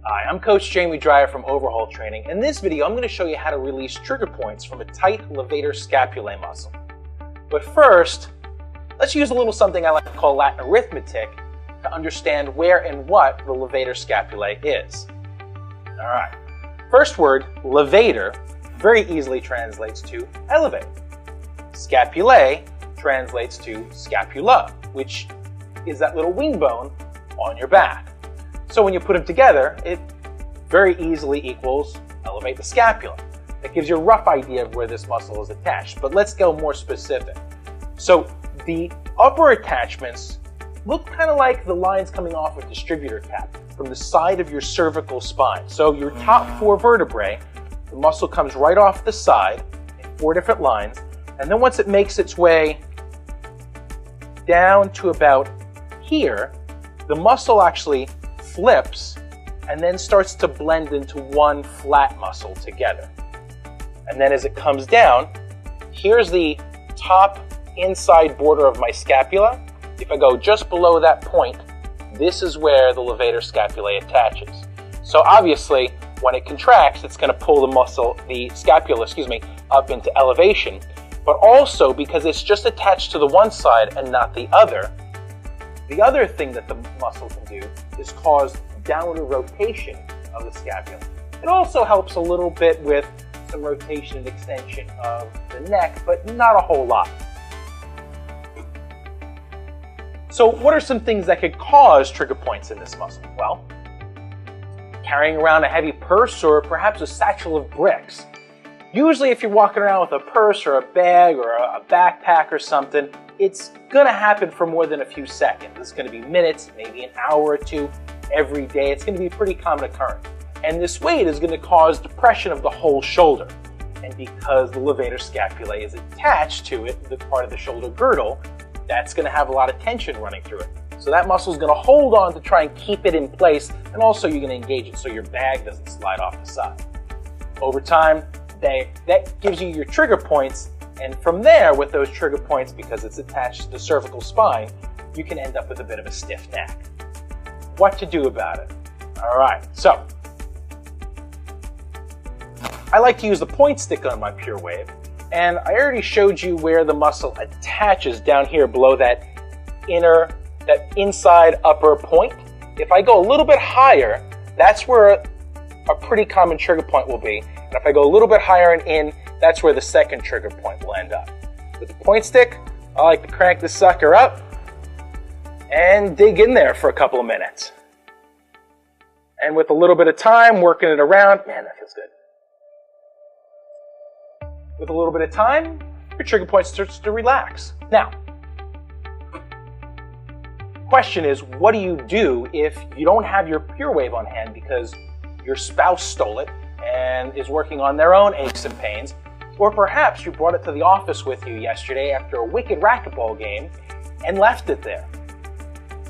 Hi, I'm Coach Jamie Dreyer from Overhaul Training. In this video, I'm going to show you how to release trigger points from a tight levator scapulae muscle. But first, let's use a little something I like to call Latin arithmetic to understand where and what the levator scapulae is. All right. First word, levator, very easily translates to elevate. Scapulae translates to scapula, which is that little wing bone on your back. So when you put them together, it very easily equals elevate the scapula. That gives you a rough idea of where this muscle is attached, but let's go more specific. So the upper attachments look kind of like the lines coming off a distributor cap from the side of your cervical spine. So your top four vertebrae, the muscle comes right off the side in four different lines, and then once it makes its way down to about here, the muscle actually flips and then starts to blend into one flat muscle together. And then as it comes down, here's the top inside border of my scapula. If I go just below that point, this is where the levator scapulae attaches. So obviously, when it contracts, it's going to pull the scapula, up into elevation. But also, because it's just attached to the one side and not the other thing that the muscle can do is cause downward rotation of the scapula. It also helps a little bit with some rotation and extension of the neck, but not a whole lot. So what are some things that could cause trigger points in this muscle? Well, carrying around a heavy purse or perhaps a satchel of bricks. Usually if you're walking around with a purse or a bag or a backpack or something, it's going to happen for more than a few seconds. It's going to be minutes, maybe an hour or two every day. It's going to be a pretty common occurrence. And this weight is going to cause depression of the whole shoulder. And because the levator scapulae is attached to it, the part of the shoulder girdle, that's going to have a lot of tension running through it. So that muscle is going to hold on to try and keep it in place, and also you're going to engage it so your bag doesn't slide off the side. Over time, that gives you your trigger points, and from there, with those trigger points, because it's attached to the cervical spine, you can end up with a bit of a stiff neck. What to do about it? All right, so I like to use the point stick on my Pure Wave, and I already showed you where the muscle attaches down here below that inside upper point. If I go a little bit higher, that's where a pretty common trigger point will be. And if I go a little bit higher and in, that's where the second trigger point will end up. With the point stick, I like to crank this sucker up and dig in there for a couple of minutes. And with a little bit of time, working it around, man, that feels good. With a little bit of time, your trigger point starts to relax. Now, question is, what do you do if you don't have your Pure Wave on hand because your spouse stole it and is working on their own aches and pains, or perhaps you brought it to the office with you yesterday after a wicked racquetball game and left it there?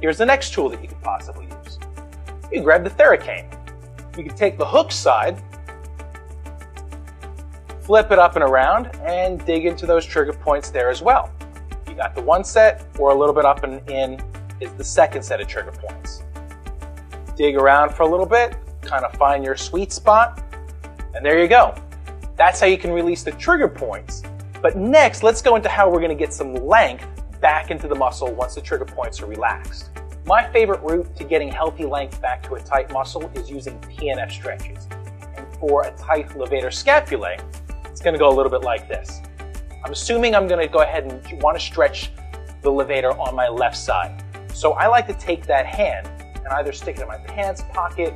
Here's the next tool that you could possibly use. You grab the Theracane. You can take the hook side, flip it up and around, and dig into those trigger points there as well. You got the one set, or a little bit up and in is the second set of trigger points. Dig around for a little bit, kind of find your sweet spot, and there you go. That's how you can release the trigger points. But next, let's go into how we're going to get some length back into the muscle once the trigger points are relaxed. My favorite route to getting healthy length back to a tight muscle is using PNF stretches. And for a tight levator scapulae, it's going to go a little bit like this. I'm assuming I'm going to go ahead and want to stretch the levator on my left side. So I like to take that hand and either stick it in my pants pocket,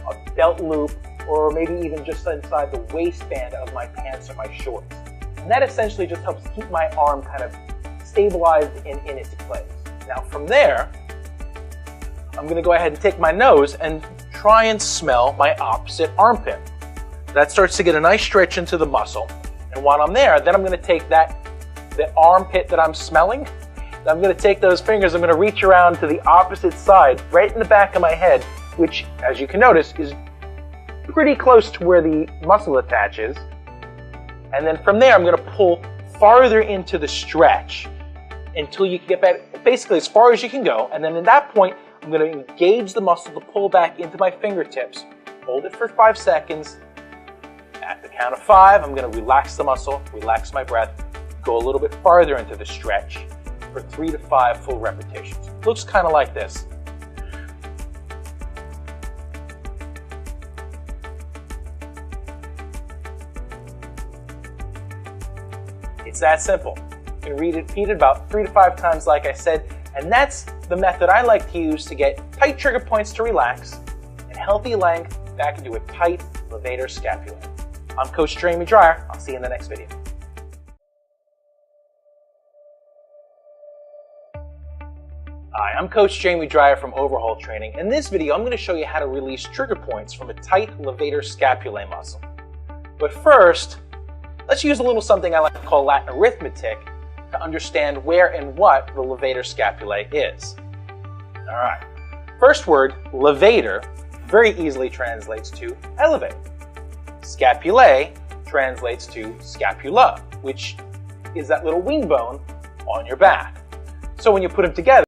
a belt loop, or maybe even just inside the waistband of my pants or my shorts. And that essentially just helps keep my arm kind of stabilized in its place. Now from there, I'm going to go ahead and take my nose and try and smell my opposite armpit. That starts to get a nice stretch into the muscle. And while I'm there, then I'm going to take the armpit that I'm smelling, I'm going to take those fingers, I'm going to reach around to the opposite side, right in the back of my head, which, as you can notice, is pretty close to where the muscle attaches. And then from there, I'm going to pull farther into the stretch until you can get back, basically as far as you can go. And then at that point, I'm going to engage the muscle to pull back into my fingertips Hold it for 5 seconds. At the count of 5, I'm going to relax the muscle, relax my breath, go a little bit farther into the stretch for 3 to 5 full repetitions. Looks kind of like this. It's that simple. You can repeat it about 3 to 5 times like I said, and that's the method I like to use to get tight trigger points to relax and healthy length back into a tight levator scapulae. I'm Coach Jamie Dreyer. I'll see you in the next video. Hi, I'm Coach Jamie Dreyer from Overhaul Training. In this video, I'm going to show you how to release trigger points from a tight levator scapulae muscle. But first, let's use a little something I like to call Latin arithmetic to understand where and what the levator scapulae is. All right. First word, levator, very easily translates to elevate. Scapulae translates to scapula, which is that little wing bone on your back. So when you put them together,